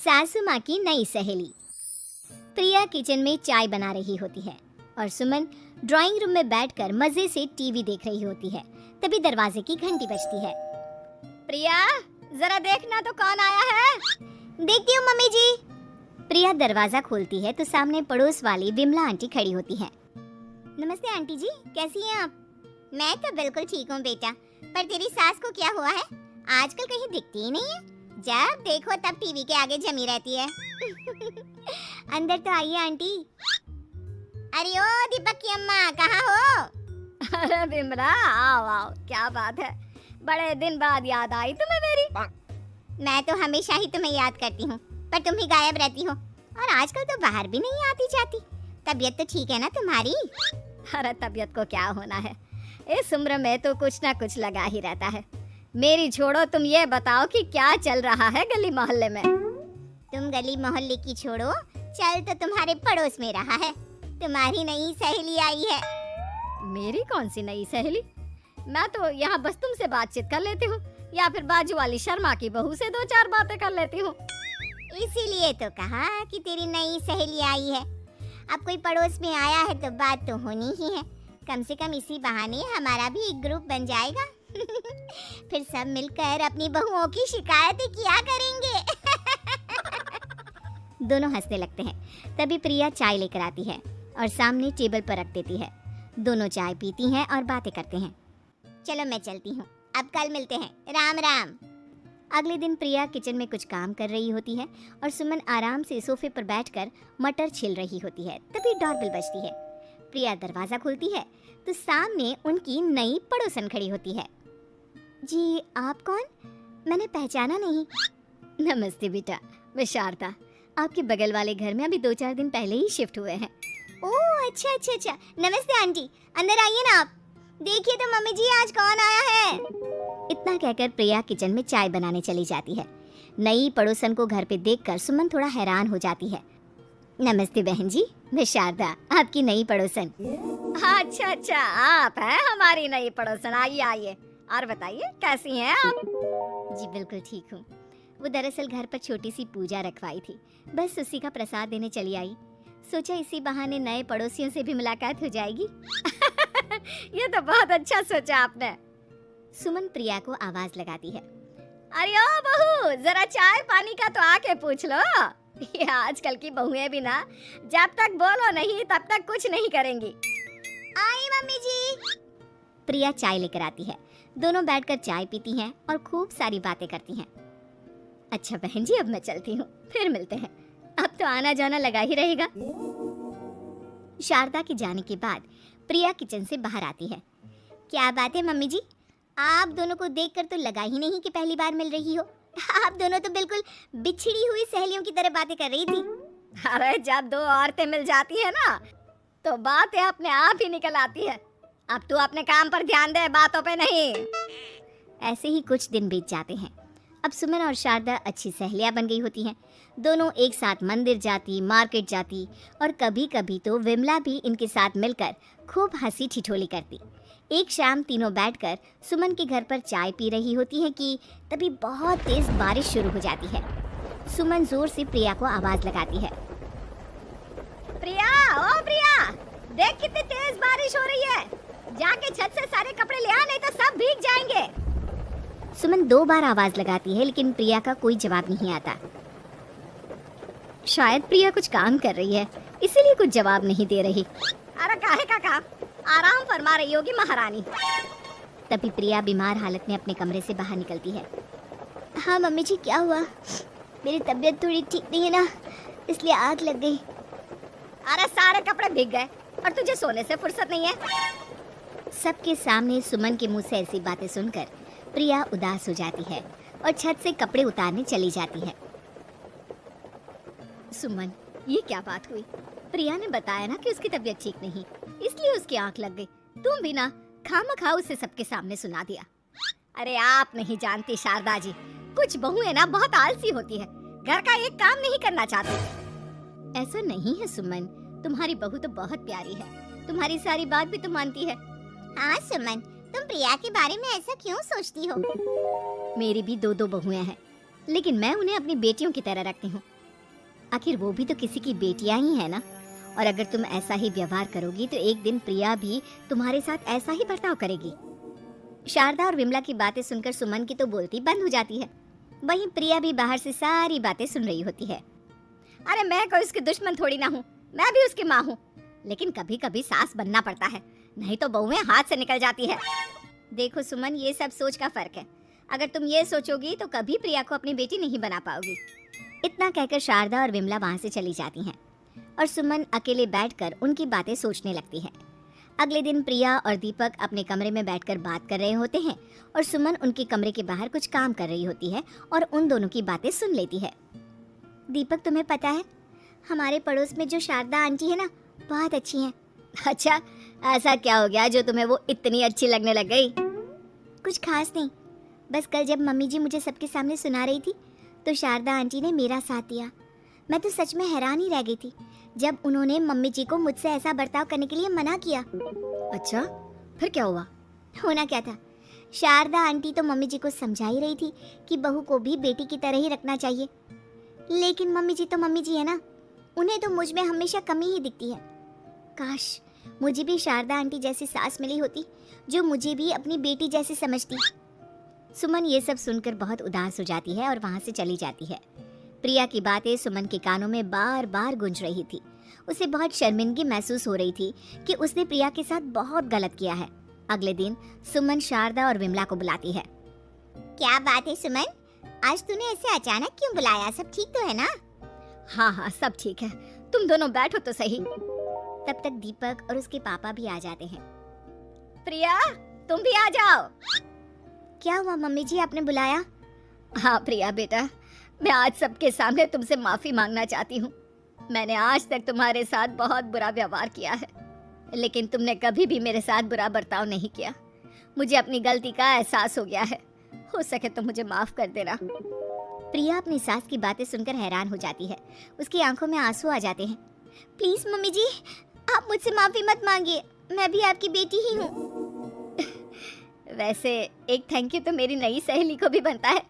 सासू माँ की नई सहेली। प्रिया किचन में चाय बना रही होती है और सुमन ड्राइंग रूम में बैठकर मजे से टीवी देख रही होती है। तभी दरवाजे की घंटी बजती है। प्रिया, जरा देखना तो कौन आया है। देखती हूँ मम्मी जी। प्रिया दरवाजा खोलती है तो सामने पड़ोस वाली विमला आंटी खड़ी होती है। नमस्ते आंटी जी, कैसी हैं आप? मैं तो बिल्कुल ठीक हूँ बेटा, पर तेरी सास को क्या हुआ है? आजकल कहीं दिखती ही नहीं है। जब देखो तब टीवी के आगे जमी रहती है। अंदर तो आइए आंटी। अरे ओ दीपक की अम्मा, कहाँ हो? अरे विमला, आओ आओ, क्या बात है, बड़े दिन बाद याद आई तुम्हें मेरी। मैं तो हमेशा ही तुम्हें याद करती हूँ, पर तुम ही गायब रहती हो और आजकल तो बाहर भी नहीं आती जाती। तबीयत तो ठीक है ना तुम्हारी? अरे तबीयत को क्या होना है, इस उम्र में तो कुछ ना कुछ लगा ही रहता है। मेरी छोड़ो, तुम ये बताओ कि क्या चल रहा है गली मोहल्ले में? तुम गली मोहल्ले की छोड़ो, चल तो तुम्हारे पड़ोस में रहा है। तुम्हारी नई सहेली आई है। मेरी कौन सी नई सहेली? मैं तो यहाँ बस तुमसे बातचीत कर लेती हूँ या फिर बाजू वाली शर्मा की बहू से दो चार बातें कर लेती हूँ। इसीलिए तो कहा कि तेरी नई सहेली आई है। अब कोई पड़ोस में आया है तो बात तो होनी ही है। कम से कम इसी बहाने हमारा भी एक ग्रुप बन जाएगा। फिर सब मिलकर अपनी बहुओं की शिकायतें किया करेंगे। दोनों हंसने लगते हैं। तभी प्रिया चाय लेकर आती है और सामने टेबल पर रख देती है। दोनों चाय पीती हैं और बातें करते हैं। चलो मैं चलती हूँ, अब कल मिलते हैं। राम राम। अगले दिन प्रिया किचन में कुछ काम कर रही होती है और सुमन आराम से सोफे पर बैठकर मटर छिल रही होती है। तभी डोरबेल बजती है। प्रिया दरवाजा खोलती है तो सामने उनकी नई पड़ोसन खड़ी होती है। जी, आप कौन? मैंने पहचाना नहीं। नमस्ते बेटा, मैं शारदा, आपके बगल वाले घर में अभी 2-4 दिन पहले ही शिफ्ट हुए हैं। ओह अच्छा अच्छा अच्छा, नमस्ते आंटी, अंदर आइए ना आप। देखिए तो मम्मी जी, आज कौन आया है? इतना कहकर प्रिया किचन में चाय बनाने चली जाती है। नई पड़ोसन को घर पे देखकर सुमन थोड़ा हैरान हो जाती है। नमस्ते बहन जी, मैं शारदा, आपकी नई पड़ोसन। अच्छा अच्छा, आप हैं हमारी नई पड़ोसन। आइए आइए, और बताइए कैसी हैं आप? जी बिल्कुल ठीक हूँ। वो दरअसल घर पर छोटी सी पूजा रखवाई थी, बस उसी का प्रसाद देने चली आई। सोचा इसी बहाने नए पड़ोसियों से भी मुलाकात हो जाएगी। ये तो बहुत अच्छा सोचा आपने। सुमन प्रिया को आवाज लगाती है। अरे ओ बहू, जरा चाय पानी का तो आके पूछ लो। ये आजकल की बहुएं भी ना, जब तक बोलो नहीं तब तक कुछ नहीं करेंगी। आई मम्मी जी। प्रिया चाय लेकर आती है। दोनों बैठकर चाय पीती हैं और खूब सारी बातें करती हैं। अच्छा बहन जी, अब मैं चलती हूँ, फिर मिलते हैं। अब तो आना जाना लगा ही रहेगा। शारदा के जाने के बाद प्रिया किचन से बाहर आती है। क्या बात है मम्मी जी, आप दोनों को देखकर तो लगा ही नहीं कि पहली बार मिल रही हो। आप दोनों तो बिल्कुल बिछड़ी हुई सहेलियों की तरह बातें कर रही थी। अरे जब दो औरतें मिल जाती है ना, तो बातें अपने आप ही निकल आती है। अब तू अपने काम पर ध्यान दे, बातों पे नहीं। ऐसे ही कुछ दिन बीत जाते हैं। अब सुमन और शारदा अच्छी सहेलियां बन गई होती हैं। दोनों एक साथ मंदिर जाती, मार्केट जाती और कभी कभी तो विमला भी इनके साथ मिलकर खूब हंसी ठिठोली करती। एक शाम तीनों बैठकर सुमन के घर पर चाय पी रही होती है कि तभी बहुत तेज बारिश शुरू हो जाती है। सुमन जोर से प्रिया को आवाज लगाती है। प्रिया, ओ प्रिया, देख कितनी तेज बारिश हो रही है। जाके छत से सारे कपड़े ले आ, नहीं तो सब भीग जाएंगे। सुमन 2 बार आवाज लगाती है लेकिन प्रिया का कोई जवाब नहीं आता। शायद प्रिया कुछ काम कर रही है, इसीलिए कुछ जवाब नहीं दे रही। अरे काहे का काम, आराम फरमा रही होगी महारानी। तभी प्रिया बीमार हालत में अपने कमरे से बाहर निकलती है। हाँ मम्मी जी, क्या हुआ? मेरी तबीयत थोड़ी ठीक नहीं है ना, इसलिए आग लग गई। अरे सारे कपड़े भीग गए और तुझे सोने से फुर्सत नहीं है। सबके सामने सुमन के मुंह से ऐसी बातें सुनकर प्रिया उदास हो जाती है और छत से कपड़े उतारने चली जाती है। सुमन, ये क्या बात हुई? प्रिया ने बताया ना कि उसकी तबीयत ठीक नहीं, इसलिए उसकी आंख लग गई। तुम भी ना खामखा उसे सबके सामने सुना दिया। अरे आप नहीं जानती शारदा जी, कुछ बहुएं ना बहुत आलसी होती है, घर का एक काम नहीं करना चाहती। ऐसा नहीं है सुमन, तुम्हारी बहू तो बहुत प्यारी है, तुम्हारी सारी बात भी तो मानती है। हाँ सुमन, तुम प्रिया के बारे में ऐसा क्यों सोचती हो? मेरी भी 2 बहुएं हैं, लेकिन मैं उन्हें अपनी बेटियों की तरह रखती हूँ। आखिर वो भी तो किसी की बेटियां ही है ना। और अगर तुम ऐसा ही व्यवहार करोगी तो एक दिन प्रिया भी तुम्हारे साथ ऐसा ही बर्ताव करेगी। शारदा और विमला की बातें सुनकर सुमन की तो बोलती बंद हो जाती है। वहीं प्रिया भी बाहर से सारी बातें सुन रही होती है। अरे मैं कोई उसकी दुश्मन थोड़ी ना हूँ, मैं भी उसकी माँ हूँ। लेकिन कभी कभी सास बनना पड़ता है, नहीं तो बहुएं हाथ से निकल जाती है। देखो सुमन, ये सब सोच का फर्क है। अगर तुम ये सोचोगी तो कभी प्रिया को अपनी बेटी नहीं बना पाओगी। इतना कहकर शारदा और विमला वहां से चली जाती हैं और सुमन अकेले बैठकर उनकी बातें सोचने लगती है। अगले दिन प्रिया और दीपक अपने कमरे में बैठकर बात कर रहे होते हैं और सुमन उनके कमरे के बाहर कुछ काम कर रही होती है और उन दोनों की बातें सुन लेती है। दीपक, तुम्हें पता है हमारे पड़ोस में जो शारदा आंटी है ना, बहुत अच्छी हैं। अच्छा, ऐसा क्या हो गया जो तुम्हें वो इतनी अच्छी लगने लग गई? कुछ खास नहीं, बस कल जब मम्मी जी मुझे सबके सामने सुना रही थी तो शारदा आंटी ने मेरा साथ दिया। मैं तो सच में हैरान ही रह गई थी जब उन्होंने मम्मी जी को मुझसे ऐसा बर्ताव करने के लिए मना किया। अच्छा, फिर क्या हुआ? होना क्या था, शारदा आंटी तो मम्मी जी को समझा ही रही थी कि बहू को भी बेटी की तरह ही रखना चाहिए। लेकिन मम्मी जी तो मम्मी जी है ना, उन्हें तो मुझ में हमेशा कमी ही दिखती है। काश मुझे भी शारदा आंटी जैसी सास मिली होती जो मुझे भी अपनी बेटी जैसी समझती। सुमन ये सब सुनकर बहुत उदास हो जाती है और वहां से चली जाती है। प्रिया की बातें सुमन के कानों में बार बार गूंज रही थी। उसे बहुत शर्मिंदगी महसूस हो रही थी कि उसने प्रिया के साथ बहुत गलत किया है। अगले दिन सुमन शारदा और विमला को बुलाती है। क्या बात है सुमन, आज तूने ऐसे अचानक क्यों बुलाया? सब ठीक तो है ना? हाँ हाँ, सब ठीक है, तुम दोनों बैठो तो सही। तब तक दीपक और उसके पापा भी आ जाते हैं। प्रिया, तुम भी आ जाओ। क्या हुआ मम्मी जी, आपने बुलाया? हाँ प्रिया बेटा, मैं आज सबके सामने तुमसे माफी मांगना चाहती हूँ। मैंने आज तक तुम्हारे साथ बहुत बुरा व्यवहार किया है, लेकिन तुमने कभी भी मेरे साथ बुरा बर्ताव नहीं किया। मुझे अपनी गलती का एहसास हो गया है, हो सके तो मुझे माफ कर देना। प्रिया अपनी सास की बातें सुनकर हैरान हो जाती है। उसकी आंखों में आंसू आ जाते हैं। प्लीज मम्मी जी, आप मुझसे माफी मत मांगिए, मैं भी आपकी बेटी ही हूँ। वैसे एक थैंक यू तो मेरी नई सहेली को भी बनता है,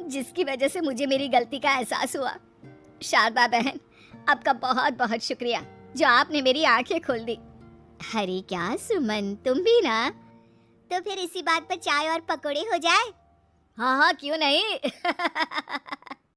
जिसकी वजह से मुझे मेरी गलती का एहसास हुआ। शारदा बहन, आपका बहुत बहुत शुक्रिया जो आपने मेरी आंखें खोल दी। अरे क्या सुमन, तुम भी ना। तो फिर इसी बात पर चाय और पकोड़े हो जाए? हाँ हाँ, क्यों नहीं।